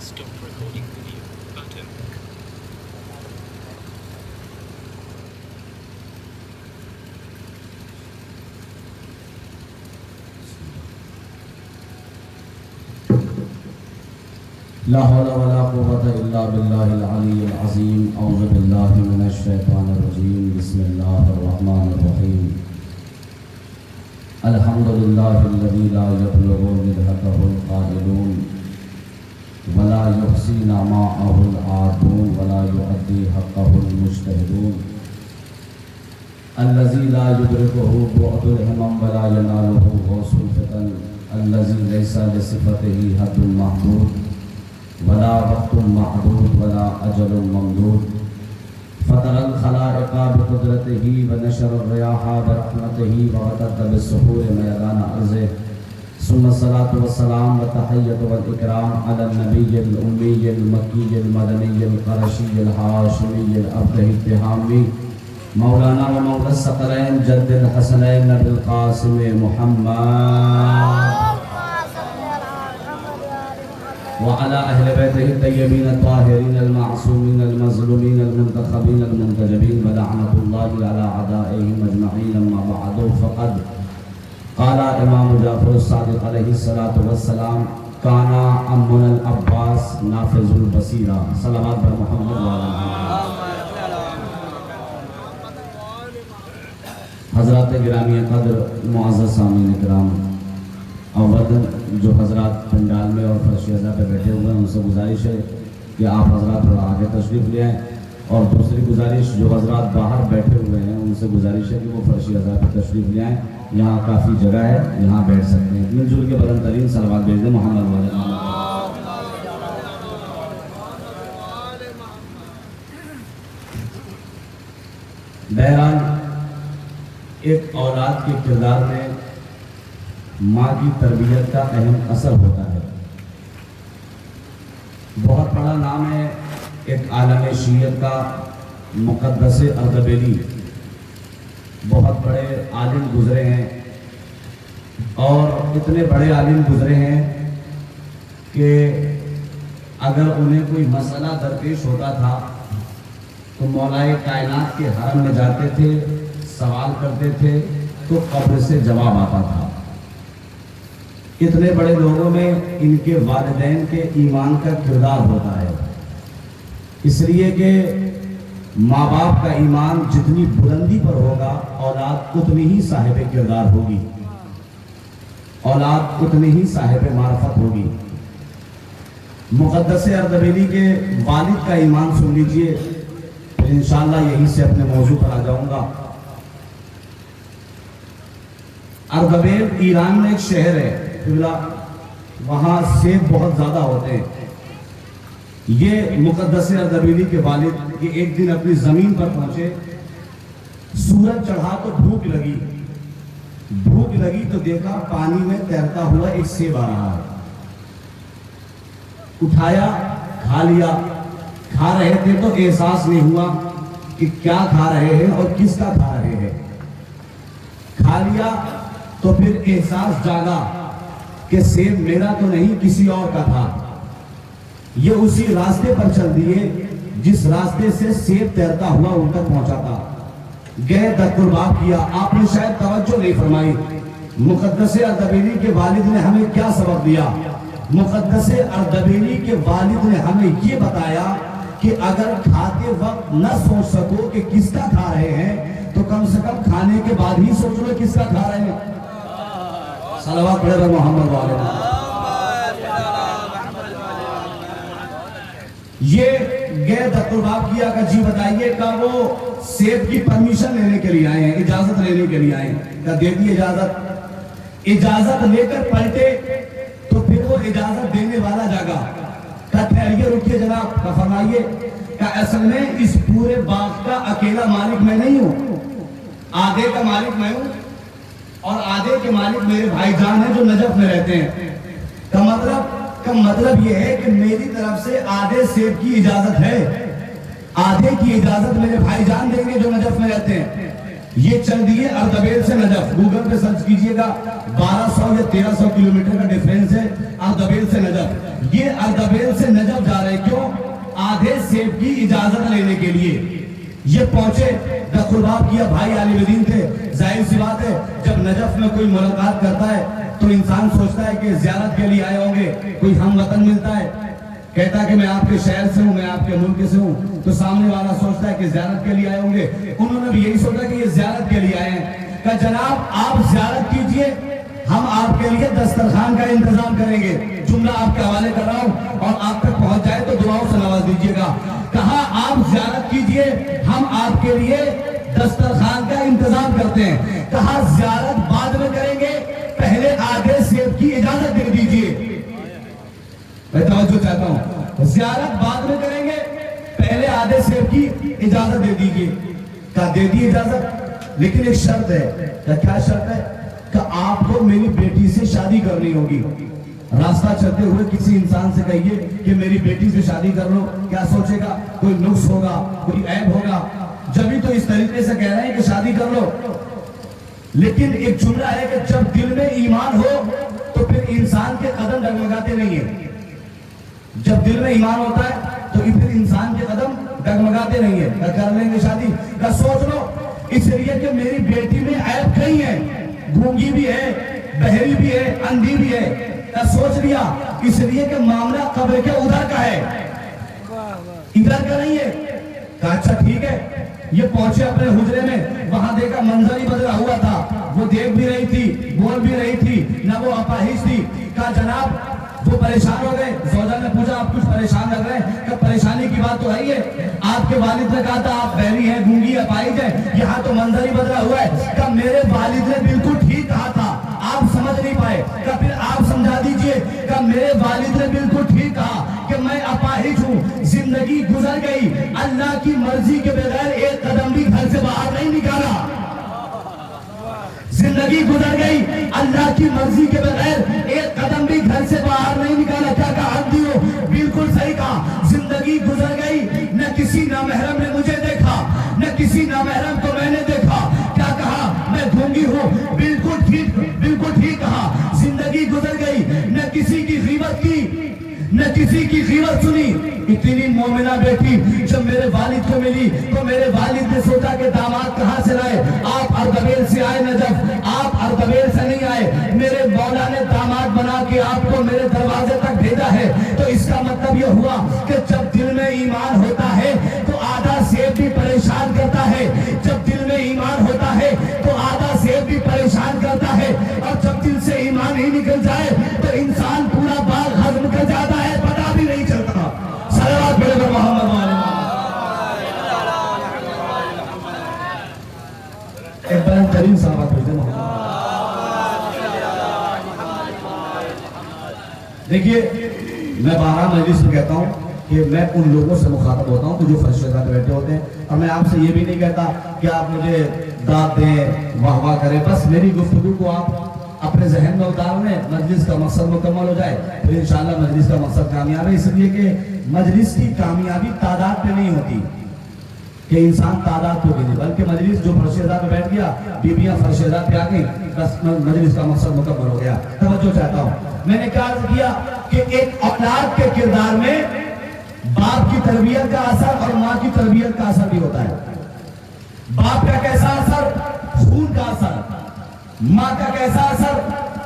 Stop recording video button. لا حول ولا قوة إلا بالله العلي العظيم. أعوذ بالله من الشيطان الرجيم. بسم الله الرحمن الرحيم. الحمد لله الذي لا يبلغ مدحته القائلون ولا يحصي نعماءه العادون ولا يؤدي حقه المجتهدون. الذي لا يدركه بعد الهمم ولا يناله غوث الفتن. الذي ليس لصفته حد محدود ولا وقت معدود ولا أجل ممدود. فطر الخلائق بقدرته ونشر الرياح برحمته وغطت بالسحور ميدان أرضه. ثم الصلاة والسلام والتحية والإكرام على النبي الأمي المكي المدني القرشي الهاشمي الأبدهي التهامي مولانا ومولى الثقلين جد الحسنين نبي القاسم محمد وعلى أهل بيته الطيبين الطاهرين المعصومين المظلومين المنتخبين المنتجبين ولعنة الله على أعدائهم أجمعين. أما بعد فقد قال امام جعفر الصادق علیہ الصلوۃ والسلام كان عمنا العباس نافذ البصیرہ. صلوات بر محمد وعلی حضرات گرامی قدر معزز سامعین کرام، اولا جو حضرات پنڈال میں اور فرش اعضاء پہ بیٹھے ہوئے ہیں ان سے گزارش ہے کہ آپ حضرات تھوڑا آگے تشریف لے آئیں، اور دوسری گزارش جو حضرات باہر بیٹھے ہوئے ہیں ان سے گزارش ہے کہ وہ فرش اعضاء پہ تشریف لے آئیں. یہاں کافی جگہ ہے، یہاں بیٹھ سکتے ہیں. مل جل کے بلند ترین صلوات بھیج دیں محمد والے. بہرحال ایک اولاد کے کردار میں ماں کی تربیت کا اہم اثر ہوتا ہے. بہت بڑا نام ہے ایک عالم شیعت کا مقدس اردبیلی. بہت بڑے عالم گزرے ہیں، اور اتنے بڑے عالم گزرے ہیں کہ اگر انہیں کوئی مسئلہ درپیش ہوتا تھا تو مولائے کائنات کے حرم میں جاتے تھے، سوال کرتے تھے تو قبر سے جواب آتا تھا. اتنے بڑے لوگوں میں ان کے والدین کے ایمان کا کردار ہوتا ہے، اس لیے کہ ماں باپ کا ایمان جتنی بلندی پر ہوگا اولاد اتنی ہی صاحب کردار ہوگی، اولاد اتنی ہی صاحب معرفت ہوگی. مقدس اردبیلی کے والد کا ایمان سن لیجئے، پھر انشاءاللہ یہیں سے اپنے موضوع پر آ جاؤں گا. اردبیل ایران میں ایک شہر ہے، وہاں سیب بہت زیادہ ہوتے ہیں. یہ مقدس اردبیلی کے والد یہ ایک دن اپنی زمین پر پہنچے، سورج چڑھا تو بھوک لگی تو دیکھا پانی میں تیرتا ہوا ایک سیب آ رہا ہے. اٹھایا، کھا لیا. کھا رہے تھے تو احساس نہیں ہوا کہ کیا کھا رہے ہیں اور کس کا کھا رہے ہیں. کھا لیا تو پھر احساس جاگا کہ سیب میرا تو نہیں کسی اور کا تھا. یہ اسی راستے پر چل دیے جس راستے سے سیب تیرتا ہوا ان تک پہنچا تھا. گئے دسترباب کیا، آپ نے شاید توجہ نہیں فرمائی. مقدس اردبیلی کے والد نے ہمیں کیا سبق دیا؟ مقدس اردبیلی کے والد نے ہمیں یہ بتایا کہ اگر کھاتے وقت نہ سوچ سکو کہ کس کا کھا رہے ہیں تو کم سے کم کھانے کے بعد ہی سوچ لو کس کا کھا رہے ہیں. صلوات پڑھے بر محمد والے. یہ گئے دسترباب کیا کہ جی بتائیے کہ وہ سیب کی پرمیشن لینے کے لیے آئے ہیں، اجازت لینے کے لیے آئے ہیں. کہ دے دی اجازت لے کر پلٹے تو پھر وہ اجازت دینے والا جاگا. کہ ٹھہریے، رکیے جناب، کہ فرمائیے کہ اصل میں اس پورے باغ کا اکیلا مالک میں نہیں ہوں، آدھے کا مالک میں ہوں اور آدھے کے مالک میرے بھائی جان ہیں جو نجف میں رہتے ہیں. کا مطلب یہ ہے کہ میری طرف سے آدھے سیب کی اجازت ہے، آدھے کی اجازت میرے بھائی جان دیں گے جو نجف میں رہتے ہیں. یہ چل دیے اردبیل سے نجف، گوگل پہ سرچ کیجئے گا 1200 یا 1300 کلومیٹر کا ڈیفرنس ہے اردبیل سے نجف. یہ اردبیل سے نجف جا رہے کیوں؟ آدھے سیب کی اجازت لینے کے لیے. یہ پہنچے، دخلباب کیا، بھائی عالم دین تھے. ظاہر سی بات ہے جب نجف میں کوئی ملاقات کرتا ہے تو انسان سوچتا ہے کہ زیارت کے لیے آئے ہوں گے، کوئی ہم وطن ملتا ہے، کہتا ہے کہ میں آپ کے شہر سے ہوں، میں آپ کے ملک سے ہوں، تو سامنے والا سوچتا ہے کہ زیارت کے لیے آئے ہوں گے. انہوں نے بھی یہی سوچا کہ یہ زیارت کے لیے آئے ہیں. کہا جناب آپ زیارت کیجئے، ہم آپ کے لیے دسترخوان کا انتظام کریں گے. جملہ آپ کے حوالے کر رہا ہوں اور آپ تک پہنچ جائے تو دعاؤں سے نواز دیجئے گا. کہا آپ زیارت کیجئے، ہم آپ کے لیے دسترخوان کا انتظام کرتے ہیں. کہا زیارت بعد میں کریں گے، پہلے آدھے سیب کی اجازت دے دیجئے. میں توجہ چاہتا ہوں، زیارت بعد میں کریں گے، پہلے آدھے سیب کی اجازت دے دیجئے. کہا دے دی اجازت، لیکن ایک شرط ہے. کیا شرط ہے؟ کہ آپ کو میری بیٹی سے شادی کرنی ہوگی. راستہ چلتے ہوئے کسی انسان سے کہیے کہ میری بیٹی سے شادی کر لو، کیا سوچے گا؟ کوئی نقص ہوگا، کوئی عیب ہوگا. جبھی تو اس طریقے سے کہہ رہے ہیں کہ شادی کر لو. لیکن ایک جملہ ہے کہ جب دل میں ایمان ہو تو پھر انسان کے قدم ڈگمگاتے نہیں ہیں. جب دل میں ایمان ہوتا ہے تو پھر انسان کے قدم ڈگمگاتے نہیں ہیں. کر لیں گے شادی. کا سوچ لو اس لیے کہ میری بیٹی میں عیب کہیں ہے، گونگی بھی ہے، بہری بھی ہے، اندھی بھی ہے. سوچ لیا اس لیے کہ معاملہ قبر کے ادھر کا ہے، ادھر کا نہیں ہے. کہا اچھا ٹھیک ہے. یہ پہنچے اپنے حجرے میں، وہاں دیکھا منظر ہی بدلا ہوا تھا. وہ دیکھ بھی رہی تھی، بول بھی رہی تھی، نہ وہ اپاہج تھی. کہا جناب، وہ پریشان ہو گئے. زوجہ نے پوچھا آپ کچھ پریشان لگ رہے ہیں؟ کہ پریشانی کی بات تو ہے. آپ کے والد نے کہا تھا آپ بہری ہیں، گونگی، اپاہج ہیں، یہاں تو منظر ہی بدلا ہوا ہے. کہ میرے والد نے بالکل ٹھیک کہا تھا، آپ سمجھ نہیں پائے. کہ پھر آپ سمجھا دیجئے. کہ میرے والد نے بالکل ٹھیک کہا کہ میں اپاہج ہوں. زندگی گزر گئی، اللہ کی مرضی کے بغیر ایک قدم بھی گھر سے باہر نہیں نکالا. زندگی گزر گئی، اللہ کی مرضی کے بغیر ایک قدم بھی گھر سے باہر نہیں نکالا. کیا کہا ہو؟ بالکل صحیح کہا. زندگی گزر گئی، نہ کسی نامحرم نے مجھے دیکھا، نہ کسی نامحرم کو میں نے دیکھا. کیا کہا؟ میں گونگی ہوں. بالکل ٹھیک، بالکل ٹھیک کہا. زندگی گزر گئی، نہ کسی کی غیبت کی، نہ کسی کی غیبت سنی. اتنی مومنہ بیٹی جب میرے والد کو ملی تو میرے والد نے سوچا کہ داماد کہاں سے لائے؟ آپ اردبیل سے آئے نجف، آپ اردبیل سے نہیں آئے. میرے مولا نے داماد بنا کے آپ کو میرے دروازے تک بھیجا ہے. تو اس کا مطلب یہ ہوا کہ جب دل میں ایمان ہوتا ہے تو آدھا سیب بھی پریشان کرتا ہے. جب دل میں ایمان ہوتا ہے تو آدھا سیب بھی پریشان کرتا ہے. اور جب دل سے ایمان ہی نکل جائے تو انسان پورا باغ ہضم کر جاتا ہے، پتہ بھی نہیں چلتا. صلوات پڑھے پر محمد والے. ایک بلند ترین صحابہ پڑھتے محمد. دیکھیے میں بارہ مجلس میں کہتا ہوں کہ میں ان لوگوں سے مخاطب ہوتا ہوں کہ جو فرش پہ بیٹھے ہوتے ہیں. اور میں آپ سے یہ بھی نہیں کہتا کہ آپ مجھے داد دیں، واہ واہ کریں. بس میری گفتگو کو آپ اپنے ذہن میں اتار لیں، مجلس کا مقصد مکمل ہو جائے پھر انشاءاللہ مجلس کا مقصد کامیاب ہے. اس لیے کہ مجلس کی کامیابی تعداد پہ نہیں ہوتی کہ انسان تعداد پہ نہیں، بلکہ مجلس جو فرشیدہ پہ بیٹھ گیا، بیویاں فرشیدہ پہ آ گئی، بس مجلس کا مقصد مکمل ہو گیا. توجہ چاہتا ہوں. میں نے کہا عرض کیا کہ ایک اولاد کے کردار میں باپ کی تربیت کا اثر اور ماں کی تربیت کا اثر بھی ہوتا ہے. باپ کا کیسا اثر؟ خون کا اثر. ماں کا کیسا اثر؟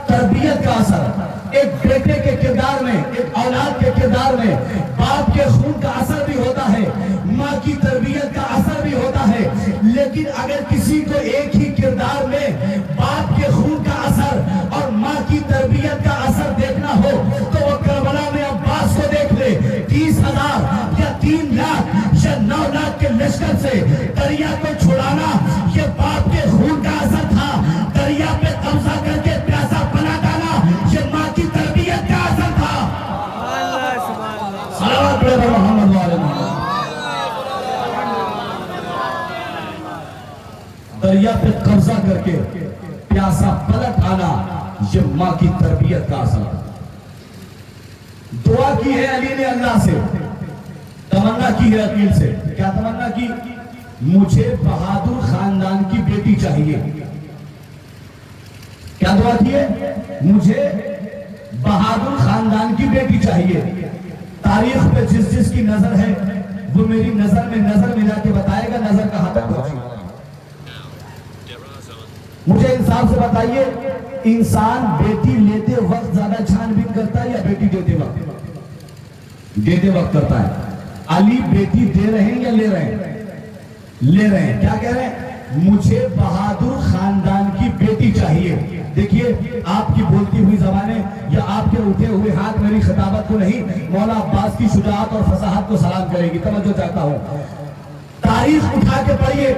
تربیت کا اثر. ایک بیٹے کے کردار میں، ایک اولاد کے کردار میں باپ کے خون کا اثر بھی ہوتا ہے، ماں کی تربیت کا اثر بھی ہوتا ہے. لیکن اگر کسی کو ایک ہی کردار میں باپ کے خون کا اثر اور ماں کی تربیت کا اثر دیکھنا ہو تو وہ کربلا میں عباس کو دیکھ لے. 30,000 یا 3 لاکھ یا 9 لاکھ کے لشکر سے دریا کو چھڑانا یہ باپ کے خون کا اثر تھا. دریا پہ قبضہ کر کے پیاسا بنا ڈالا یہ ماں کی تربیت کا اثر تھا. صلوات پڑھے محمد والے محمد. دریا پہ قبضہ کر کے پیاسا پلٹ آنا یہ ماں کی تربیت کا اثر تھا. دعا کی ہے علی نے اللہ سے، تمنا کی ہے عقیل سے. کیا تمنا کی؟ مجھے بہادر خاندان کی بیٹی چاہیے. کیا دعا کی ہے؟ مجھے بہادر خاندان کی بیٹی چاہیے. تاریخ پہ جس کی نظر ہے وہ میری نظر میں ملا کے بتائے گا نظر کہاں تک پہنچی. مجھے انصاف سے بتائیے، انسان بیٹی لیتے وقت زیادہ چھان بین کرتا ہے یا بیٹی دیتے وقت؟ دیتے وقت کرتا ہے. علی بیٹی دے رہے ہیں یا لے رہے ہیں؟ لے رہے ہیں. کیا کہہ رہے ہیں؟ مجھے بہادر خاندان کی بیٹی چاہیے. دیکھیے آپ کی بولتی ہوئی زبانیں یا آپ کے اٹھے ہوئے ہاتھ میری خطابت کو نہیں، مولا عباس کی شجاعت اور فصاحت کو سلام کرے گی. توجہ چاہتا ہوں، تاریخ اٹھا کے پڑھیے.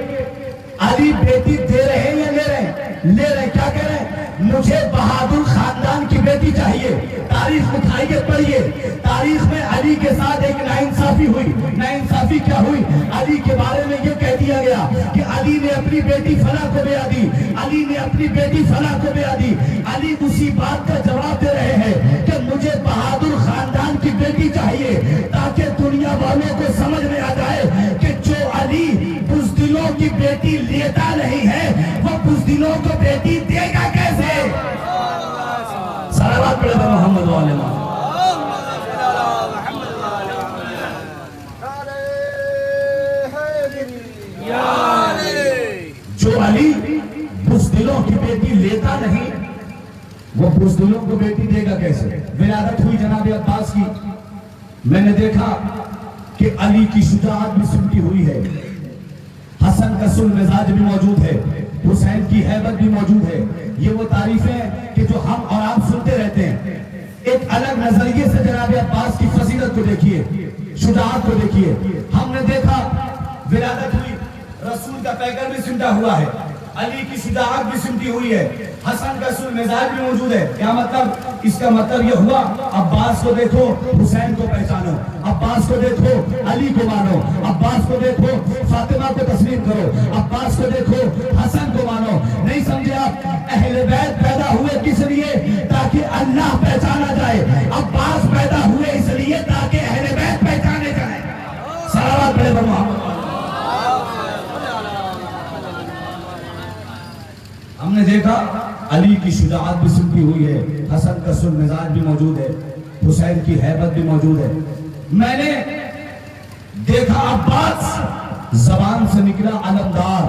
علی بیٹی دے رہے ہیں یا لے رہے ہیں؟ لے رہے ہیں. کیا کہہ رہے ہیں؟ مجھے بہادر خاندان کی بیٹی چاہیے. تاریخ اٹھائیے پڑھیے. تاریخ میں علی کے ساتھ ایک ناانصافی ہوئی. ناانصافی کیا ہوئی؟ علی کے بارے میں یہ کہہ دیا گیا کہ علی نے اپنی بیٹی فلاں کو بیعت دی، علی نے اپنی بیٹی فلاں کو بیعت دی. علی اسی بات کا جواب دے رہے ہیں کہ مجھے بہادر خاندان کی بیٹی چاہیے، تاکہ دنیا والوں کو سمجھ میں آ جائے کہ جو علی بزدلوں کی بیٹی لیتا نہیں ہے وہ بزدلوں کو بیٹی دے گا کیسے؟ صلوات پڑھے بر محمد و آل محمد. جو علی بزدلوں کی بیٹی لیتا نہیں وہ بزدلوں کو بیٹی دے گا کیسے؟ ولادت ہوئی جناب عباس کی. میں نے دیکھا کہ علی کی شجاعت بھی سمٹی ہوئی ہے، حسن کا سل مزاج بھی موجود ہے، حسین کی ہیبت بھی موجود ہے. یہ وہ تعریفیں کہ جو ہم اور آپ سنتے رہتے ہیں. ایک الگ نظریے سے جناب عباس کی فضیلت کو دیکھیے، شجاعت کو دیکھیے. ہم نے دیکھا ولادت ہوئی، رسول کا پیکر بھی سمٹا ہوا ہے، علی کی شجاعت بھی سمٹی ہوئی ہے، حسن کا سل مزاج بھی موجود ہے. کیا مطلب؟ اس کا مطلب یہ ہوا عباس کو دیکھو حسین کو پہچانو، عباس کو دیکھو علی کو مانو، عباس کو دیکھو فاطمہ کو تسلیم کرو، عباس کو دیکھو حسن کو مانو. نہیں سمجھے آپ؟ اہل بیت پیدا ہوئے کس لیے؟ تاکہ اللہ پہچانا جائے. عباس پیدا ہوئے اس لیے تاکہ اہل بیت پہچانے جائے. صلوات پڑھے بر محمد. ہم نے دیکھا علی کی شجاعت بھی سمٹی ہوئی ہے، حسن کا سل مزاج بھی موجود ہے، حسین کی ہیبت بھی موجود ہے. میں نے دیکھا عباس زبان سے نکلا علمدار.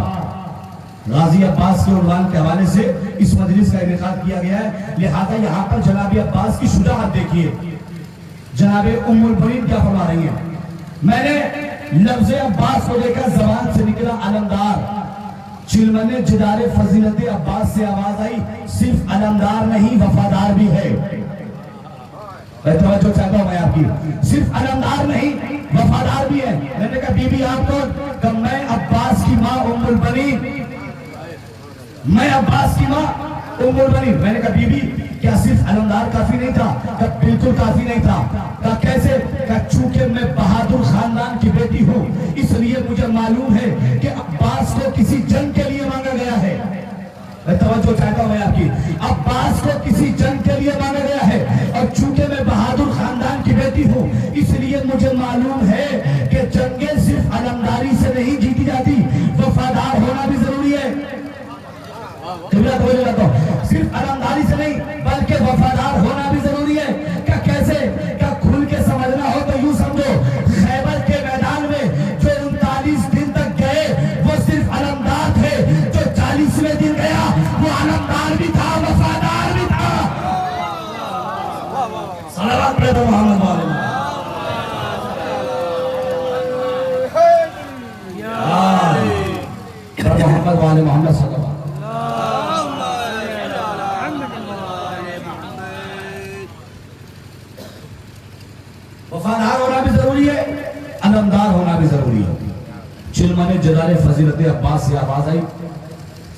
غازی عباس کے عنوان کے حوالے سے اس مجلس کا انعقاد کیا گیا ہے، لہذا یہاں پر جناب عباس کی شجاعت دیکھیے. جناب ام البنین کیا فرما رہی ہیں؟ میں نے لفظ عباس کو دیکھا، زبان سے نکلا علمدار. چلمن جدار فضیلت عباس سے آواز آئی، صرف علمدار نہیں وفادار بھی ہے. توجہ چاہتا ہوں میں آپ کی، صرف علمدار نہیں وفادار بھی ہے. میں نے کہا بی بی آپ کو، کہ میں عباس کی ماں ام البنین، میں عباس کی ماں ام البنین. میں نے کہا بی بی کیا صرف علمدار کافی نہیں تھا؟ کہ بالکل کافی نہیں تھا. کہ کیسے؟ کہ چونکہ میں بہادر خاندان کی بیٹی ہوں اس لیے مجھے معلوم ہے کہ عباس کو کسی جنگ کے لیے مانگا گیا ہے. میں توجہ چاہتا ہوں میں آپ کی، عباس کو کسی جنگ کے لیے مانگا گیا ہے، اور چونکہ میں بہادر خاندان کی بیٹی ہوں اس لیے مجھے معلوم ہے کہ جنگیں صرف علمداری سے نہیں جیتی جاتی، وفادار ہونا بھی ضروری ہے. صرف علمداری سے نہیں بلکہ وفادار ہونا بھی ضروری ہے. کیا کیسے؟ کیا کھل کے سمجھنا ہو تو یوں سمجھو، خیبر کے میدان میں جو 39 دن تک گئے وہ صرف علمدار تھے، جو 40ویں دن گیا وہ علمدار بھی تھا، وفادار بھی تھا. صلوات پڑھے محمد والے محمد والے محمد صلی اللہ علیہ وسلم. وفادار ہونا بھی ضروری ہے، علمدار ہونا بھی ضروری ہے. چلمن جدار فضیلت عباس سے آواز آئی،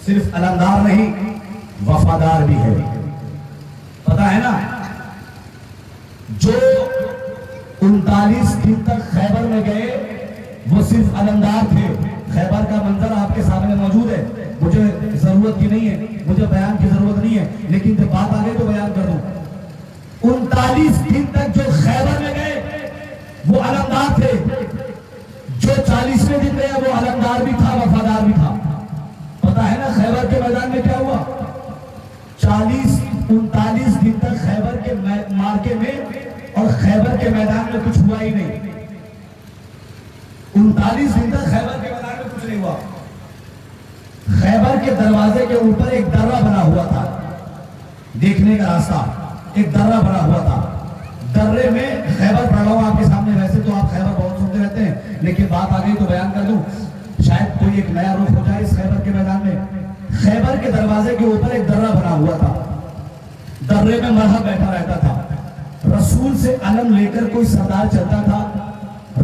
صرف علمدار نہیں وفادار بھی ہے. پتا ہے نا، جو 39 دن تک خیبر میں گئے وہ صرف علمدار تھے. خیبر کا منظر آپ کے سامنے موجود ہے، مجھے ضرورت کی نہیں ہے، مجھے بیان کی ضرورت نہیں ہے، لیکن جب بات آ گئی تو بیان کر دوں. 39 دن تک جو خیبر میں گئے وہ علمدار تھے، جو 40ویں دن گیا وہ علمدار بھی تھا، وفادار بھی تھا. پتا ہے نا خیبر کے میدان میں کیا ہوا؟ 40-39 دن تک خیبر کے مارکے میں اور خیبر کے میدان میں کچھ ہوا ہی نہیں. 39 دن تک خیبر کے میدان میں کچھ نہیں ہوا. خیبر کے دروازے کے اوپر ایک درہ بنا ہوا تھا، دیکھنے کا راستہ ایک درہ بنا ہوا تھا. درے میں خیبر پڑھ رہا ہوں آپ کے سامنے. ویسے تو آپ خیبر بہت سنتے رہتے ہیں، لیکن بات آ گئی تو بیان کر دوں، شاید کوئی ایک نیا رخ ہو جائے اس خیبر کے میدان میں. خیبر کے دروازے کے اوپر ایک درہ بنا ہوا تھا. درے میں مرحب بیٹھا رہتا تھا. رسول سے علم لے کر کوئی سردار چلتا تھا،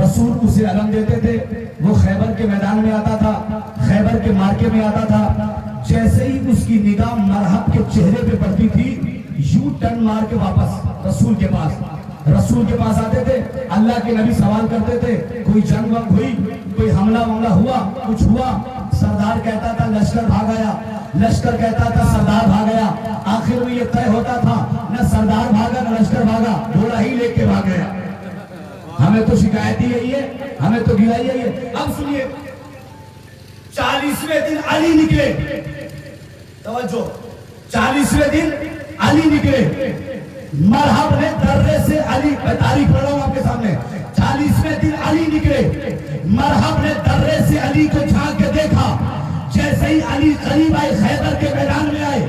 رسول اسے علم دیتے تھے. وہ خیبر کے میدان میں آتا تھا، خیبر کے مارکے میں آتا تھا. جیسے ہی اس کی نگاہ مرحب کے چہرے پہ پڑتی تھی، یوں ٹرن مار کے واپس رسول کے پاس آتے تھے. اللہ کے نبی سوال کرتے تھے، کوئی جنگ ونگ ہوئی، کوئی حملہ ہوا، کچھ ہوا؟ سردار کہتا تھا لشکر بھاگ آیا، لشکر کہتا تھا سردار بھاگ گیا. آخر میں یہ طے ہوتا تھا نہ سردار بھاگا نہ لشکر بھاگا، گھوڑا ہی لے کے بھاگ گیا. ہمیں تو شکایت ہی یہی ہے، ہمیں تو گلا ہی یہی ہے. اب سنیے، 40ویں دن علی نکلے. توجہ، 40ویں دن علی نکلے. مرحب نے درے سے علی، میں تاریخ پڑھ رہا ہوں آپ کے سامنے. 40ویں دن علی نکلے. مرحب نے درے سے علی کو جھانک کے دیکھا. جیسے ہی علی قریب آئے، خیبر کے میدان میں آئے،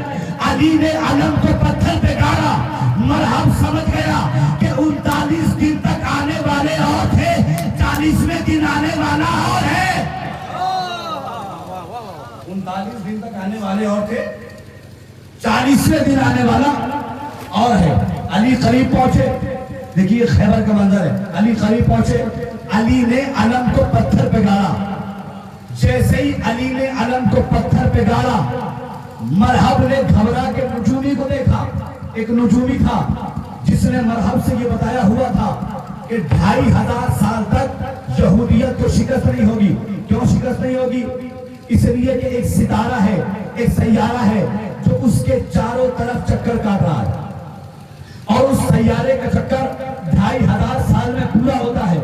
علی نے علم کو پتھر پہ گاڑا. مرحب سمجھ گیا کہ 39 دن تک آنے والے اور تھے، 40ویں دن آنے والا اور ہے. 39 دن تک آنے والے اور تھے، 40ویں دن آنے والا اور ہے. علی قریب پہنچے. دیکھیے خیبر کا منظر ہے. علی قریب پہنچے، علی نے علم کو پتھر پہ گاڑا. جیسے ہی علی نے علم کو پتھر پہ گاڑا، مرحب نے گھبرا کے نجومی کو دیکھا. ایک نجومی تھا جس نے مرحب سے یہ بتایا ہوا تھا کہ 2500 سال تک یہودیت کو شکست نہیں ہوگی. کیوں شکست نہیں ہوگی؟ اس لیے کہ ایک ستارہ ہے، ایک سیارہ ہے جو اس کے چاروں طرف چکر کاٹ رہا ہے، اور اس سیارے کا چکر 2500 سال میں پورا ہوتا ہے.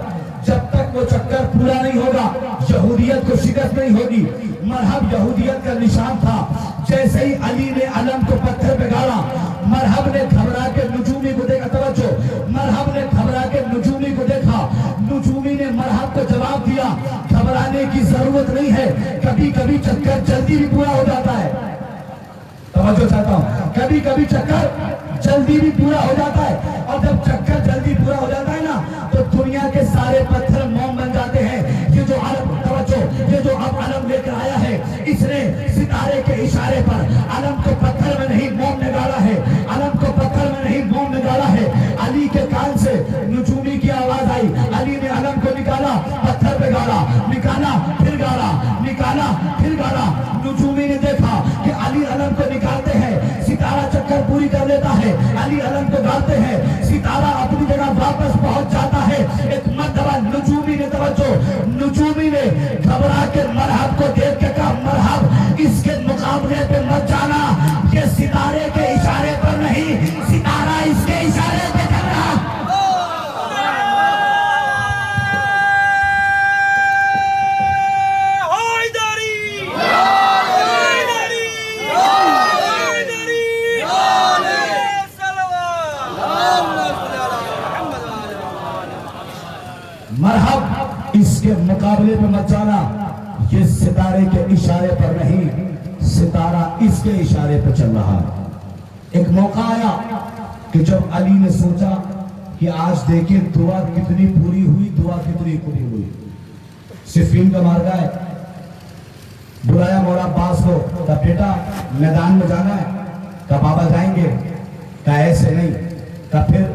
جب تک وہ چکر پورا نہیں ہوگا یہودیت کو شکست نہیں ہوگی. مرحب یہودیت کا نشان تھا. جیسے ہی علی نے علم کو پتھر پہ گاڑا، مرحب نے گھبرا کے نجومی کو دیکھا. توجہ، مرحب نے گھبرا کے نجومی کو دیکھا. نجومی نے مرحب کو جواب دیا، گھبرانے کی ضرورت نہیں ہے، کبھی کبھی چکر جلدی بھی پورا ہو جاتا ہے. توجہ چاہتا ہوں، کبھی کبھی چکر جلدی بھی پورا ہو جاتا ہے. اور جب چکر جلدی پورا ہو جاتا ہے نا، تو دنیا کے سارے پتھر موم بن جاتے ہیں. یہ جو علم، توجہ، یہ جو اب علم لے کر آیا ہے، اس نے ستارے کے اشارے پر علم کو پتھر میں نہیں موم نگاڑا ہے، علم کو پتھر میں نہیں موم نگاڑا ہے. علی کے کان سے نجومی کی آواز آئی. علی نے علم کو نکالا، پتھر پہ گاڑا، نکالا پھر گاڑا، نکالا پھر گاڑا. نجومی نے دیکھا کہ علی علم کو نکالتے ہیں، ستارہ چکر پوری کر لیتا ہے. علی علم کو گاڑتے ہیں، ستارہ اپنی جگہ واپس پہنچ جاتا ہے. ایک مرتبہ نجومی نے، توجہ، نجومی نے گھبرا کے مرحب کو دیکھ کے کہا، مرحب اس کے مقابلے پہ مت جانا، یہ ستارے کے اشارے پر نہیں، ستارہ اس کے اشارے پہ چل رہا. مرحب اس کے مقابلے پہ مت جانا، یہ ستارے کے اشارے پر نہیں، ستارہ اس کے اشارے پہ چل رہا ہے. ایک موقع آیا کہ جب علی نے سوچا کہ آج دیکھیں دعا کتنی پوری ہوئی، دعا کتنی پوری ہوئی. صفین کا مارکا ہے، بلایا مولا عباس کو، کہا بیٹا میدان میں جانا ہے. کہا بابا جائیں گے. کہا ایسے نہیں. کہا پھر؟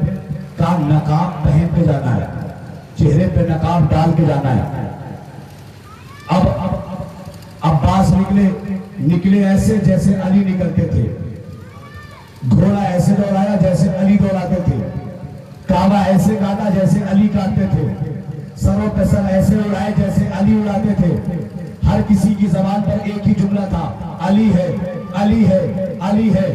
کہا نقاب پہن کے جانا ہے، چہرے پہ نقاب ڈال کے جانا ہے. اب عباس نکلے ایسے جیسے علی نکلتے تھے. گھوڑا ایسے دوڑایا جیسے علی دوڑاتے تھے. کعبہ ایسے کاٹا جیسے علی کاٹتے تھے. سروں پہ سر ایسے اڑائے جیسے علی اڑاتے تھے. ہر کسی کی زبان پر ایک ہی جملہ تھا، علی ہے، علی ہے، علی ہے.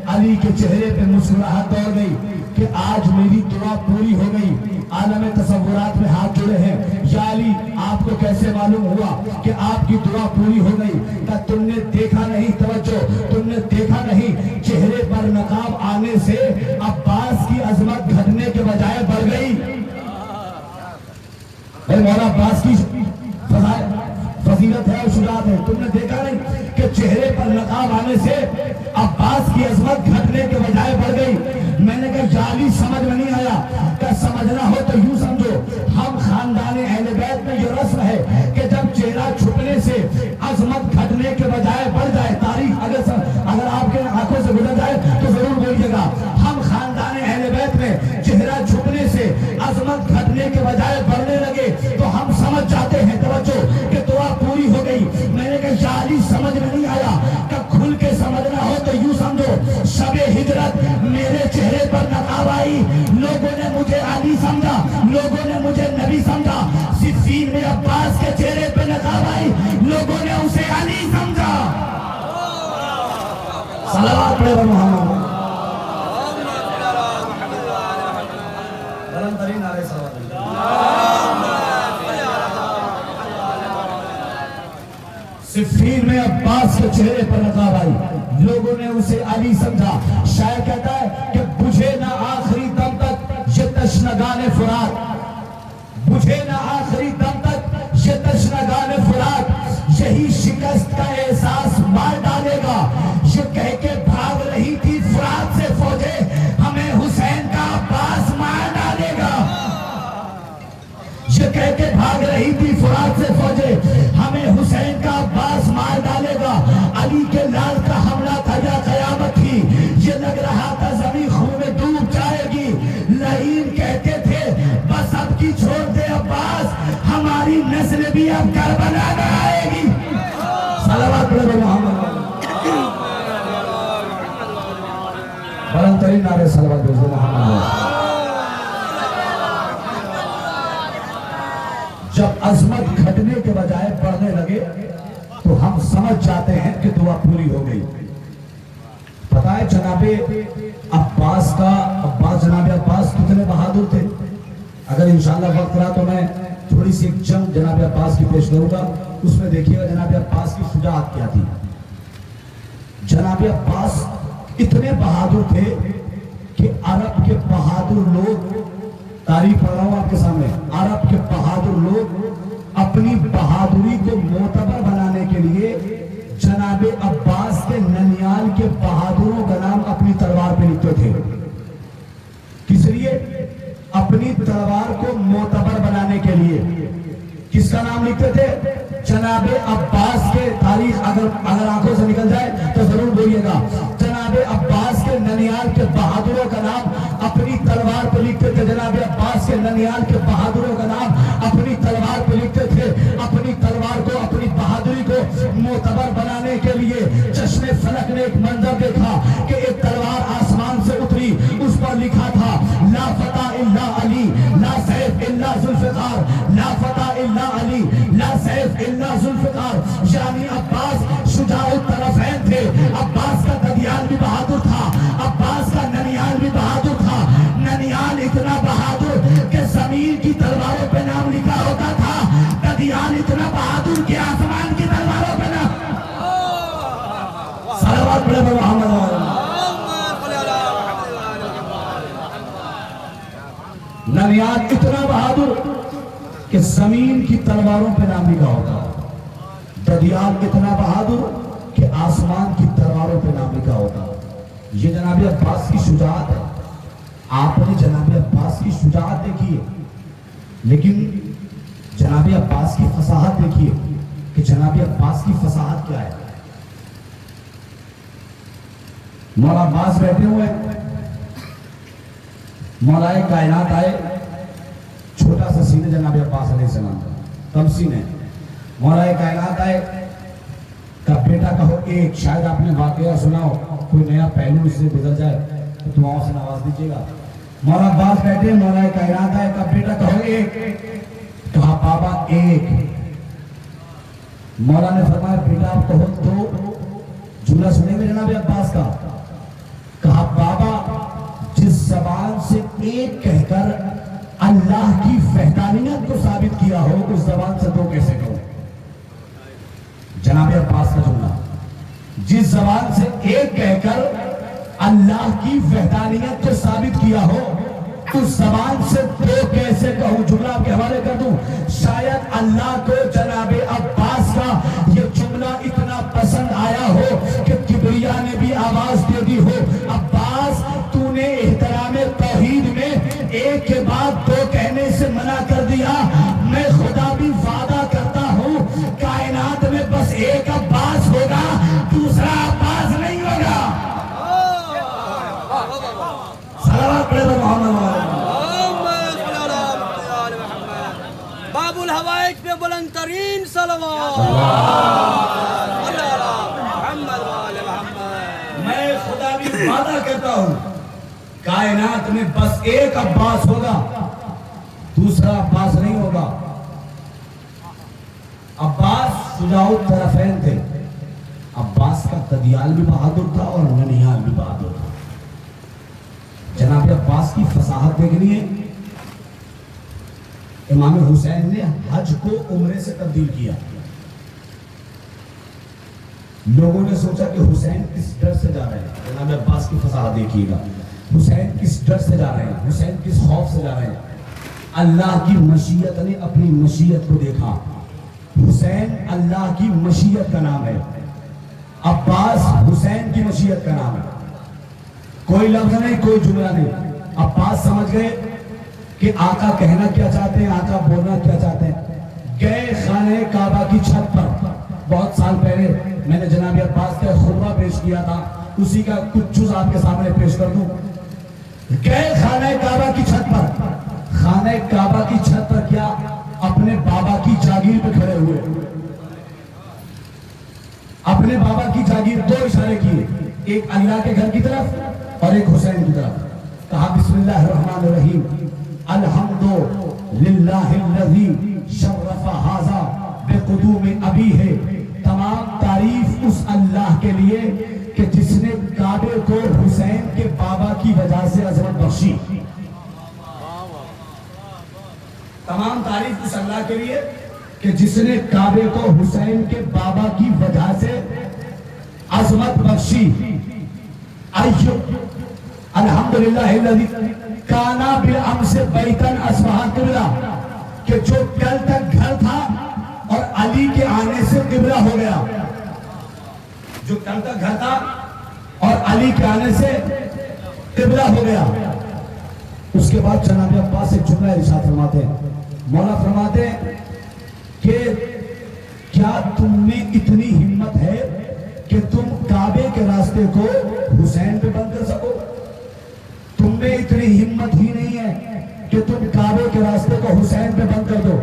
علی کے چہرے پہ مسکراہٹ دوڑ گئی کہ آج میری دعا پوری ہو گئی. عالم تصورات میں ہاتھ جڑے ہیں، یا علی آپ کو کیسے معلوم ہوا کہ آپ کی دعا پوری ہو گئی؟ کہ تم نے دیکھا نہیں، توجہ، تم نے دیکھا نہیں چہرے پر نقاب آنے سے عباس کی عظمت گھٹنے کے بجائے بڑھ گئی؟ مولا عباس کی فضیلت ہے اور شجاعت ہے، تم نے دیکھا نہیں کہ چہرے پر نقاب آنے سے عباس کی عظمت گھٹنے کے بجائے بڑھ گئی؟ میں نے کہا جعلی سمجھ میں نہیں آیا، کہ سمجھنا ہو تو یوں سمجھو، ہم خاندان اہل بیت میں یہ رسم ہے کہ جب چہرہ چھپنے سے عظمت گھٹنے کے بجائے بڑھ جائے، تاریخ اگر آپ کے آنکھوں سے گزر جائے تو ضرور بولیے گا، ہم خاندان اہل بیت میں چہرہ چھپنے سے عظمت گھٹنے کے بجائے بڑھنے لگے تو ہم سمجھ جاتے ہیں، توجہ، کہ دعا پوری ہو گئی۔ میں نے کہا جعلی سمجھ میں نہیں آیا، کہ کھل کے سمجھنا ہو تو یوں سمجھو، شب ہجرت میرے چہرے پر نقاب آئی، لوگوں نے مجھے علی سمجھا، لوگوں نے مجھے نبی سمجھا، صفین میں عباس کے چہرے پہ نقاب آئی، لوگوں نے اسے علی سمجھا۔ صلوات پڑھے محمد، بلند ترین نعرے صلوات۔ صفین میں عباس کے چہرے پر نقاب آئی، لوگوں نے اسے علی سمجھا۔ شاعر کہتا ہے کہ بجھے نہ آخری دم تک یہ تشنگان فرات، بجھے نہ آخری دم تک یہ تشنگان فرات، یہی شکست کا احساس مار ڈالے گا، یہ کہہ کے بھاگ رہی تھی فرات سے فوجیں، ہمیں حسین کا عباس مار ڈالے گا، یہ کہہ کے بھاگ رہی تھی فرات سے فوجیں، ہمیں حسین کا عباس مار ڈالے گا، علی کے لال کا حملہ تھا یا قیامت تھی، یہ لگ رہا تھا زمین خون میں ڈوب جائے گی، لعین کہتے تھے بس اب کی چھوڑ دے عباس، ہماری نسل بھی اب کربلا نہ آئے گی۔ صلوات پڑھے محمد، بلند ترین نعرے صلوات پڑھے محمد۔ جب عظمت گھٹنے کے بجائے بڑھنے لگے تو ہم سمجھ جاتے ہیں کہ دعا پوری ہو گئی۔ پتہ ہے جناب عباس جناب عباس کتنے بہادر تھے؟ اگر انشاءاللہ وقت رہا تو میں تھوڑی سی ایک جنگ جناب عباس کی پیش کروں گا، اس میں دیکھیے گا جناب عباس کی شجاعت کیا تھی۔ جناب عباس اتنے بہادر تھے کہ عرب کے بہادر لوگ، تاریخ پڑھ رہا ہوں آپ کے سامنے، عرب کے بہادر لوگ اپنی بہادری کو معتبر بنانے کے لیے جناب عباس کے ننیال کے بہادروں کا نام اپنی تلوار پہ لکھتے تھے۔ کس لیے؟ اپنی تلوار کو معتبر بنانے کے لیے۔ کس کا نام لکھتے تھے؟ جناب عباس کے، تاریخ اگر آنکھوں سے نکل جائے تو ضرور بولیے گا، جناب عباس کے ننیال کے بہادروں کا نام اپنی تلوار پہ لکھتے تھے، جناب عباس کے ننیال کے بہادروں کا نام اپنی تلوار پہ لکھتے تھے، اپنی تلوار کو، اپنی بہادری کو معتبر بنانے کے لیے۔ چشم فلک نے ایک منظر دیکھا کہ ایک تلوار آسمان سے اتری، اس پر لکھا تھا لا فتح الا علی، لا سیف الا ذوالفقار، لا فتح الا علی، لا سیف الا ذوالفقار۔ یعنی عباس شجاع الطرفین تھے، عباس کا ددیال بھی بہادر تھا، عباس کا ننیال بھی بہادر تھا۔ ننیال اتنا بہادر کہ زمین کی تلواروں پہ نام لکھا ہوتا تھا، ددیال اتنا بہادر کہ آسمان کی تلواروں پہ نام۔ صلوات پڑھے محمد۔ ننیال اتنا بہادر کہ زمین کی تلواروں پہ نام لکھا ہوتا، ددیال اتنا بہادر کہ آسمان کی تلواروں پہ نام لکھا ہوتا۔ یہ جناب عباس کی شجاعت ہے۔ آپ نے جناب عباس کی شجاعت دیکھی ہے، لیکن جناب عباس کی فصاحت دیکھیے کہ جناب عباس کی فصاحت کیا ہے۔ مولا عباس بیٹھے ہوئے، مولائے کائنات آئے، چھوٹا سا سین ہے جناب عباس علیہ السلام کا، کم سین ہے۔ مولائے کائنات آئے، کہا بیٹا کہو ایک، شاید آپ نے واقعہ سنا ہو، کوئی نیا پہلو اس سے گزر جائے تو دعاؤں سے نواز دیجیے گا۔ مولا عباس بیٹھے، مولائے کائنات آئے، کہا بیٹا کہو ایک، کہا بابا ایک۔ مولا نے فرمایا بیٹا آپ کہو تو، جملہ سنیں گے جناب عباس کا، کہا بابا جس زبان سے ایک کہہ کر اللہ کی وحدانیت کو ثابت کیا ہو، اس زبان سے دو جس زبان سے ایک کہہ کر اللہ کی وحدانیت کو ثابت کیا ہو، اس زبان سے دو کیسے کہوں؟ جملہ آپ کے حوالے کر دوں، شاید اللہ کو جناب عباس کا یہ جملہ اتنا پسند آیا ہو کہ کبریا نے بھی آواز دے دی ہو، عباس تو نے احترام توحید میں ایک کے بعد دو کہنے سے منع کر دیا، میں خدا بھی وعدہ کرتا ہوں کائنات میں بس ایک عباس ہوگا، دوسرا عباس نہیں ہوگا۔ صلوات پڑھے محمد باب الحوائج پہ بلند ترین صلوات۔ میں خدا بھی وعدہ کرتا ہوں کائنات میں بس ایک عباس ہوگا، دوسرا عباس نہیں ہوگا۔ عباس شجاع الطرفین تھے، عباس کا تدیال بھی بہادر تھا اور ننیال بھی بہادر تھا۔ جناب عباس کی فصاحت دیکھنی ہے، امام حسین نے حج کو عمرے سے تبدیل کیا۔ لوگوں نے سوچا کہ حسین کس ڈر سے جا رہے ہیں، جناب عباس کی فصاحت دیکھیے گا، حسین کس ڈر سے جا رہے ہیں، حسین کس خوف سے جا رہے ہیں۔ اللہ کی مشیت نے اپنی مشیت کو دیکھا، حسین اللہ کی مشیت کا نام ہے، عباس حسین کی مشیت کا نام ہے۔ کوئی لفظ نہیں، کوئی جملہ نہیں، عباس سمجھ گئے کہ آقا کہنا کیا چاہتے ہیں، آقا بولنا کیا چاہتے ہیں۔ گئے خانہ کعبہ کی چھت پر، بہت سال پہلے میں نے جناب عباس کا خطبہ پیش کیا تھا، اسی کا کچھ جز آپ کے سامنے پیش کر دوں۔ گئے خانہ کعبہ کی چھت پر، خانہ کعبہ کی چھت پر کیا؟ اپنے بابا کی جاگیر پہ کھڑے ہوئے، اپنے بابا کی جاگیر، دو اشارے کیے، ایک اللہ کے گھر کی طرف اور ایک حسین کی طرف۔ کہا بسم اللہ الرحمن الرحیم، الحمد للہ الذی شرف ھذا بقدوم ابی ہے۔ تمام تعریف اس اللہ کے لیے کہ جس نے کعبے کو حسین کے بابا کی وجہ سے عظمت بخشی۔ تمام تعریف اس اللہ کے لیے کہ جس نے کعبے کو حسین کے بابا کی وجہ سے عظمت بخشی۔ الحمدللہ الذی کانا بالامس بیتن اصبح قبلہ، کہ جو کل تک گھر تھا اور علی کے آنے سے قبلہ ہو گیا، جو کل تک گھر تھا اور علی کے آنے سے قبلہ ہو گیا۔ اس کے بعد جناب عباس ایک جملہ ارشاد فرماتے ہیں، مولا فرماتے ہیں کہ کیا تم میں اتنی ہمت ہے کہ تم کعبے کے راستے کو حسین پہ بند کر سکو؟ تم میں اتنی ہمت ہی نہیں ہے کہ تم کعبے کے راستے کو حسین پہ بند کر دو۔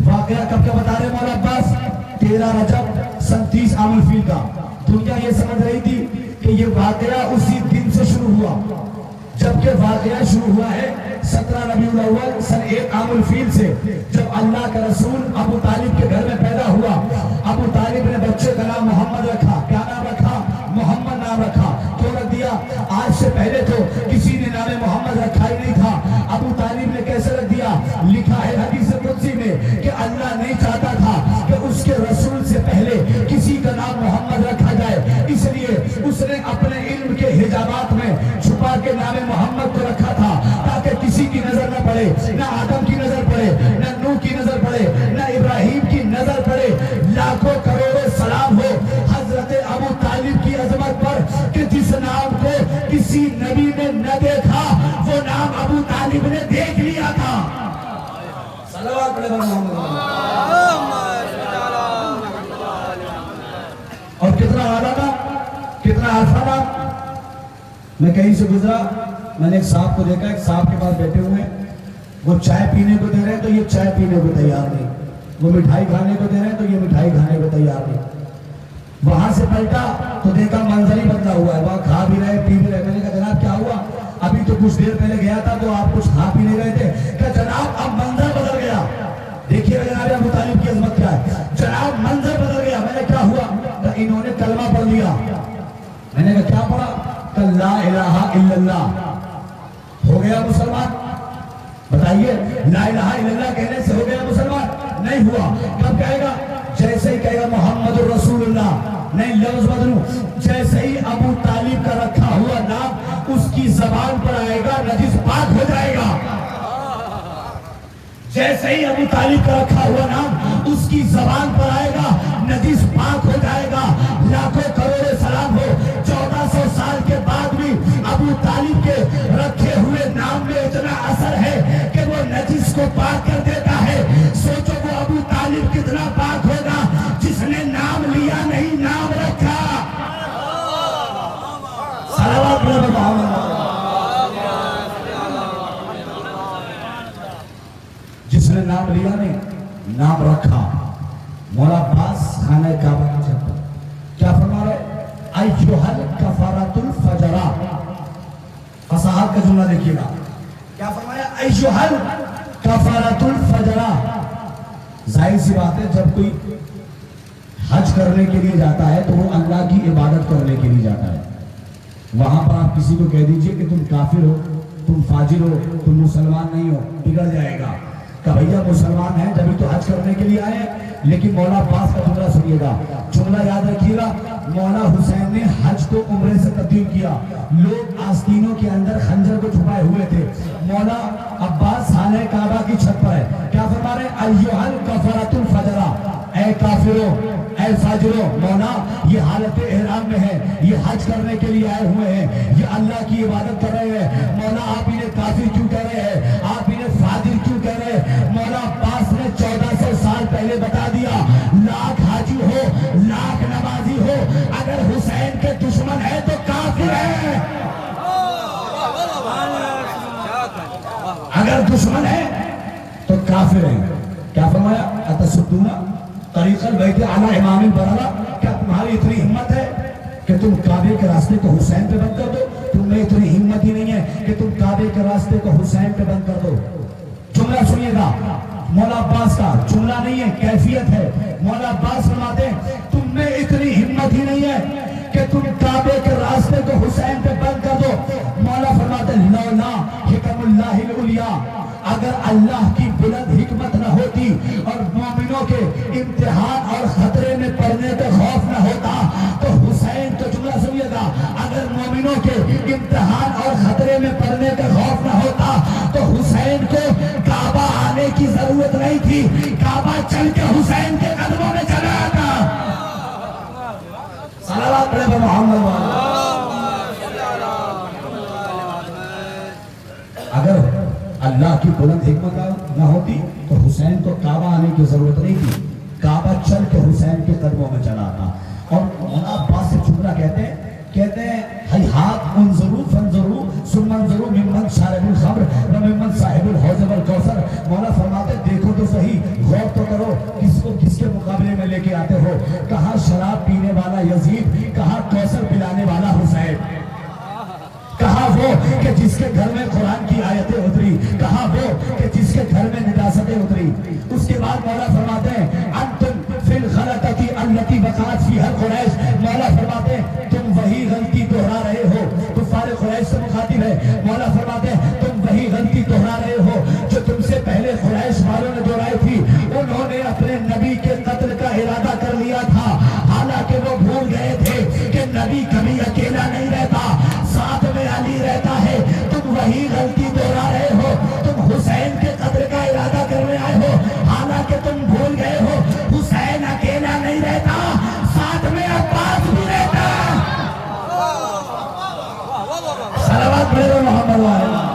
واقعہ کب کا بتا رہے مولا عباس؟ 13 رجب سن 30 عام الفیل کا۔ دنیا یہ سمجھ رہی تھی کہ یہ واقعہ اسی دن سے شروع ہوا، جبکہ واقعہ شروع ہوا ہے 17 ربیع الاول سن 1 عام الفیل سے، جب اللہ کا رسول ابو طالب کے گھر میں پیدا ہوا۔ ابو طالب نے بچے کا نام محمد رکھا۔ کیا نام رکھا؟ محمد نام رکھا۔ کیوں رکھ دیا؟ آج سے پہلے تو کسی نے نام محمد رکھا ہی نہیں تھا، ابو طالب نے کیسے رکھ دیا؟ لکھا ہے حدیث قدسی میں کہ اللہ نہیں چاہتا تھا کہ اس کے رسول سے پہلے کسی کا نام محمد رکھا جائے، اس لیے اس نے اپنے علم کے حجابات میں چھپا کے نام محمد کو رکھا تھا، تاکہ کسی کی نظر نہ پڑے، نہ آدم کی نظر پڑے، نہ نوح کی نظر پڑے، نہ ابراہیم کی نظر پڑے۔ لاکھوں کروڑوں سلام ہو حضرت ابو طالب کی عظمت پر کہ جس نام کو کسی نبی نے نہ دیکھا وہ نام ابو طالب نے دیکھ لیا تھا۔ صلوات پڑھے محمد۔ اور کتنا اعلیٰ تھا، کتنا عرفہ تھا۔ میں کہیں سے گزرا، میں نے ایک صاحب کو دیکھا، ایک صاحب کے پاس بیٹھے ہوئے ہیں، وہ چائے پینے کو دے رہے ہیں تو یہ چائے پینے کو تیار نہیں، وہ مٹھائی کھانے کو دے رہے ہیں تو یہ مٹھائی کھانے کو تیار نہیں۔ وہاں سے پلٹا تو دیکھا منظر ہی بدلا ہوا ہے، وہاں کھا بھی رہے پی بھی رہے۔ میں نے کہا جناب کیا ہوا؟ ابھی تو کچھ دیر پہلے گیا تھا تو آپ کچھ کھا پی نہیں رہے تھے۔ کہ جناب اب منظر بدل گیا۔ دیکھیے جناب ابو طالب کی عظمت کیا ہے، جناب منظر بدل گیا۔ میں نے کیا ہوا؟ کہ انہوں نے کلمہ پڑھ لیا۔ میں نے کہا کیا پڑھا؟ کہ لا الہ الا اللہ۔ ہو گیا مسلمان؟ بتائیے، لا الہ الا اللہ کہنے سے ہو گیا مسلمان؟ نہیں ہوا۔ کب کہے گا؟ جیسے ہی کہے گا محمد الرسول اللہ، نہیں لفظ بدلوں، جیسے ہی ابو طالب کا رکھا ہوا نام اس کی زبان پر آئے گا نجس پاک ہو جائے گا۔ جیسے ہی ابو طالب کا رکھا ہوا نام اس کی زبان پر آئے گا نجس پاک ہو جائے گا۔ لاکھوں کروڑ سلام ہو، 1400 سال کے بعد بھی ابو طالب کے رکھے ہوئے نام میں اتنا اثر ہے کہ وہ نجس کو پاک کر دیتا ہے۔ سوچو وہ ابو طالب کتنا پاک ہوگا جس نے نام لیا نہیں نام رکھا۔ صلوات علی محمد، جس نے نام لیا نہیں نام رکھا۔ مولا عباس خانہ کعبہ کی چھت پر کیا فرما رہے؟ ایھل کفارۃ الفجرہ، فصاحت کا جملہ دیکھیے گا، کیا فرمایا؟ ایھل کفارۃ الفجرہ۔ ظاہر سی بات ہے جب کوئی حج کرنے کے لیے جاتا ہے تو وہ اللہ کی عبادت کرنے کے لیے جاتا ہے۔ وہاں پر آپ کسی کو کہہ دیجئے کہ تم کافر ہو، تم فاجر ہو، تم مسلمان نہیں ہو، بگڑ جائے گا کہ بھیا مسلمان ہیں جبھی تو حج کرنے کے لیے آئے۔ لیکن مولا عباس کا جملہ سنیے گا، جملہ یاد رکھیے گا، مولا حسین نے حج کو عمرے سے تبدیل کیا۔ لوگ آستینوں کے اندر خنجر کو چھپائے ہوئے تھے، مولا عباس خانہ کعبہ کی چھت پر ہے، کیا فرما رہے؟ ایھل کفارۃ الفجرہ، اے کافروں، اے فاجروں، مولا یہ حالت احرام میں ہے، یہ حج کرنے کے لیے آئے ہوئے ہیں، یہ اللہ کی عبادت کر رہے ہیں، مولا آپ انہیں کافر کیوں کہہ رہے ہیں، آپ انہیں فاجر کیوں کہہ رہے ہیں؟ مولا عباس نے 1400 سال پہلے بتا دیا، لاکھ حاجی ہو، لاکھ نمازی ہو، اگر حسین کے دشمن ہے تو کافر ہے، اگر دشمن ہے تو کافر ہے۔ کیا فرمایا؟ اتصدون طریق البیت علی امام البررہ، کیا تمہاری اتنی ہمت ہے کہ تم کعبے کے راستے کو حسین پہ بند کر دو؟ تم میں اتنی ہمت ہی نہیں ہے کہ تم کعبے کے راستے کو حسین پہ بند کر دو۔ جملہ سنیے گا، مولا عباس کا جملہ نہیں ہے، کیفیت ہے۔ مولا عباس فرماتے ہیں تم میں اتنی ہمت ہی نہیں ہے کہ تم کعبے کے راستے کو حسین پہ بند کر دو۔ مولا فرماتے ہیں لولا حکم اللہ العلیٰ، اگر اللہ کی بلند حکمت نہ ہوتی اور مومنوں کے امتحان اور خطرے میں پڑنے کا خوف نہ ہوتا تو حسین، تو جملہ سنیے گا، اگر مومنوں کے امتحان اور خطرے میں پڑنے کا خوف نہ ہوتا تو حسین کو کعبہ آنے کی ضرورت نہیں تھی، کعبہ چل کے حسین کے قدموں میں چلا آتا۔ صلوات علی محمد۔ اگر اللہ کی بلند حکمت نہ ہوتی تو حسین کو کعبہ آنے کی ضرورت نہیں تھی، کعبہ چل کے حسین کے قدموں میں چلا آتا۔ اور مولا عباس سے جملہ کہتے ہیں ہیہات انظروا فانظروا ثم انظروا ممن شارب الخمر وممن صاحب الحوض والکوثر۔ مولا فرماتے دیکھو تو صحیح، غور تو کرو، کس کو کس کے مقابلے میں لے کے آتے ہو؟ کہاں شراب پینے والا یزید، کہاں کوثر پلانے والا حسین، کہاں وہ کہ جس کے گھر میں قرآن کی آیتیں اتری، کہاں وہ کہ جس کے گھر میں نجاستیں اتری۔ اس کے بعد مولا فرماتے ہیں انتم فی الغلطۃ التی وقعت فیہا قریش، مولا فرماتے ہیں تم وہی غلطی دہرا رہے ہو، کفار قریش سے مخاطب ہے، مولا فرماتے ہیں تم وہی غلطی دہرا رہے ہو جو تم سے پہلے قریش والوں نے دہرائی تھی۔ انہوں نے اپنے نبی کے قتل کا ارادہ کر لیا تھا، حالانکہ وہ بھول گئے تھے کہ نبی کبھی اکیلا نہیں رہتا، ساتھ میں علی رہتا ہے۔ تم وہی غلطی دہرا رہے ہو، تم حسین کے قتل کا ارادہ کرنے آئے ہو، حالانکہ تم بھول گئے ہو حسین اکیلا نہیں رہتا، ساتھ میں عباس بھی رہتا۔ صلوات علی محمد وعلیہ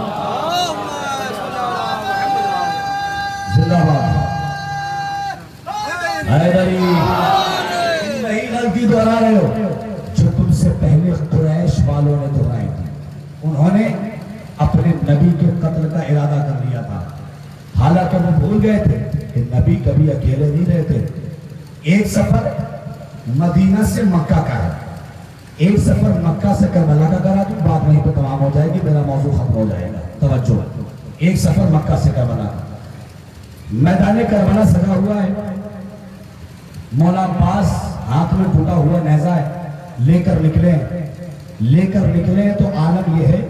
زندہ باد حیدری۔ وہی غلطی دہرا رہے ہو جو تم سے پہلے قریش والوں نے دہرائی تھی، انہوں نے اپنے نبی کے قتل کا ارادہ کر لیا تھا، حالانکہ وہ بھول گئے تھے کہ نبی کبھی اکیلے نہیں رہتے۔ ایک سفر مدینہ سے مکہ کا ہے، ایک سفر مکہ سے کربلا کا کرا تو بات وہیں پہ تمام ہو جائے گی، میرا موضوع ختم ہو جائے گا، توجہ۔ ایک سفر مکہ سے کربلا کا، میدان کربلا سجا ہوا ہے، مولا عباس ہاتھ میں ٹوٹا ہوا نیزہ ہے، لے کر نکلے تو عالم یہ ہے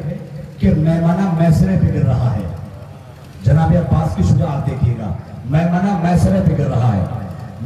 کہ میمنہ میسرے پہ گر رہا ہے۔ جناب عباس کی شجاعت دیکھیے گا، میمنہ میسرے پہ گر رہا ہے،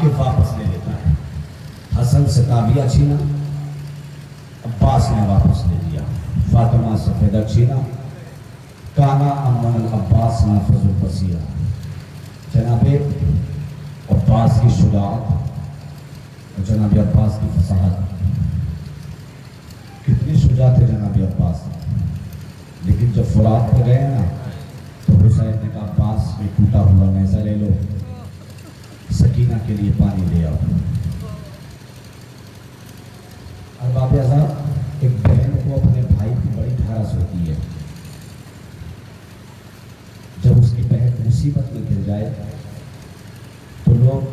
کے واپس لے لیتا ہے. حسن سے تابیہ چھینا، عباس نے واپس لے لیا. فاطمہ سے فدہ چھینا، کانا امن العباس نافذ البصیرہ. جناب عباس کی شجاعت اور جناب عباس کی فصاحت. کتنے شجاع تھے جناب عباس. لیکن جب فرات پہ گئے نا تو حسین نے کہا عباس میں ٹوٹا ہوا نیزہ لے لو، سکینہ کے لیے پانی لے آؤ. ارباب اعزاز، ایک بہن کو اپنے بھائی کی بڑی ڈھارس ہوتی ہے. جب اس کی بہن مصیبت میں گر جائے تو لوگ،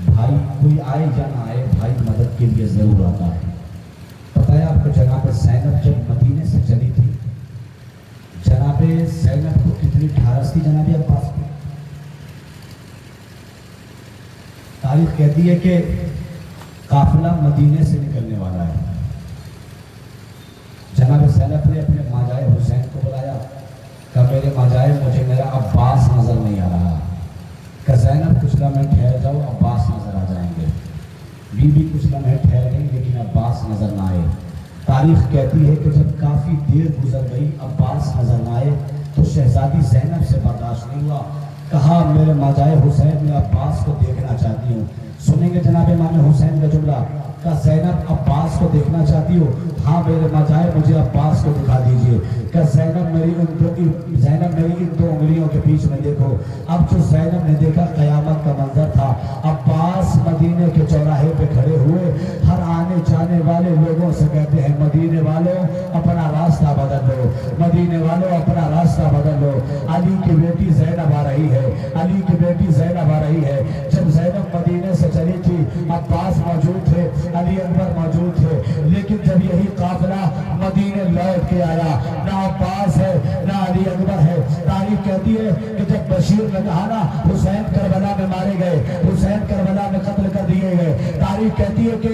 بھائی کوئی آئے یا نہ آئے، بھائی مدد کے لیے ضرور آتا ہے. پتہ ہے آپ کو جناب زینب جب مدینے سے چلی تھی، جناب زینب کو کتنی ڈھارس تھی جناب عباس کو. تاریخ کہتی ہے کہ قافلہ مدینے سے نکلنے والا ہے. جناب زینب نے اپنے ماجائے حسین کو بلایا، کہا میرے ماجائے مجھے میرا عباس نظر نہیں آ رہا. کہ زینب کچھ لمحے ٹھہر جاؤ، عباس نظر آ جائیں گے. بی بی کچھ لمحے ٹھہر گئی لیکن عباس نظر نہ آئے. تاریخ کہتی ہے کہ جب کافی دیر گزر گئی عباس نظر نہ آئے تو شہزادی زینب سے برداشت نہیں ہوا. کہا میرے ماجائے حسین میں عباس کو دیکھنا چاہتی ہوں. سنیں گے جناب امام حسین کا جملہ. کہا زینب عباس کو دیکھنا چاہتی ہو؟ ہاں میرے ماجائے مجھے عباس کو دکھا دیجئے. کہ زینب میری ان دو انگلیوں کے بیچ میں دیکھو. اب جو زینب نے دیکھا قیامت کا منظر تھا. عباس مدینے کے چوراہے پہ کھڑے ہوئے، ہر آنے جانے والے لوگوں سے کہتے ہیں مدینے والوں اپنا راستہ بدل لو، مدینے والوں اپنا راستہ بدل لو. علی کی بیٹی زینب آ رہی ہے، علی کی بیٹی زینب آ رہی ہے. جب زینب مدینے سے چلی تھی عباس موجود تھے، علی اکبر موجود تھے. لیکن جب یہی قافلہ مدینے لوٹ کے آیا، نہ عباس ہے نہ علی اکبر ہے. تاریخ کہتی ہے کہ جب بشیر نے کہا نا حسین کربلا میں مارے گئے، حسین کربلا میں قتل کر دیے گئے. تاریخ کہتی ہے کہ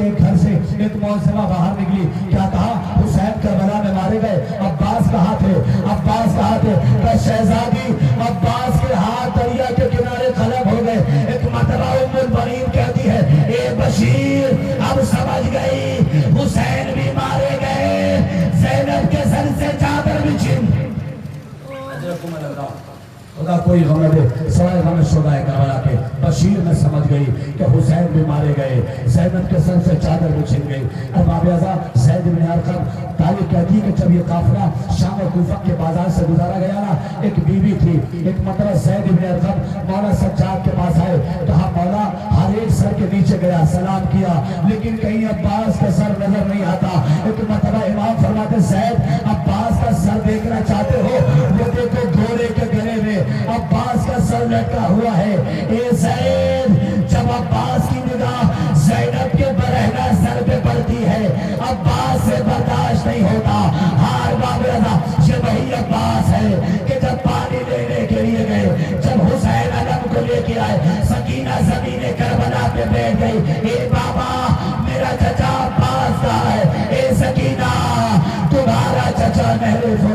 ایک گھر سے ایک معصمہ باہر نکلی. کیا کہا؟ حسین کربلا میں مارے گئے. عباس کہاں تھے؟ عباس کہاں تھے؟ کہ شہزادی عباس کے ہاتھ دریا کے کنارے قلم ہو گئے. ایک مرتبہ ام البنین کہتی ہے اے بشیر اب سمجھ گئی حسین بھی مارے گئے، زینب کے سر سے چادر بھی چھن. خدا کوئی غم نہ دے سوائے غم شہدائے کربلا کے. بشیر میں سمجھ گئی کہ حسین بھی مارے گئے، زینب کے سر سے چادر بھی چھن گئی. ارباب اعزاز، زید بن ارقم، تاریخ کہتی ہے کہ جب یہ قافلہ شام و کوفہ کے بازار سے گزارا گیا نا، ایک بیوی تھی. ایک مرتبہ زید بن ارقم مولا سجاد کے پاس آئے. کہا مولا ہر ایک سر کے نیچے گیا، سلام کیا، لیکن کہیں عباس کا سر نظر نہیں آتا. ایک مرتبہ امام فرماتے زید عباس کا سر دیکھنا چاہتے ہو؟ وہ دیکھو گھوڑے کے گلے میں عباس کا سر لٹکا ہوا ہے. اے زید، جب عباس کی نگاہ زینب کے برہنہ سر پہ پڑتی ہے عباس سے برداشت نہیں ہوتا. ہار بابرہ یہ وہی عباس ہے کہ جب پانی لینے کے لیے گئے، جب حسین علم کو لے کے آئے، سکینہ زمین کربلا پہ بیٹھ گئی. اے بابا میرا چچا عباس کا ہے. اے سکینہ تمہارا چچا محروف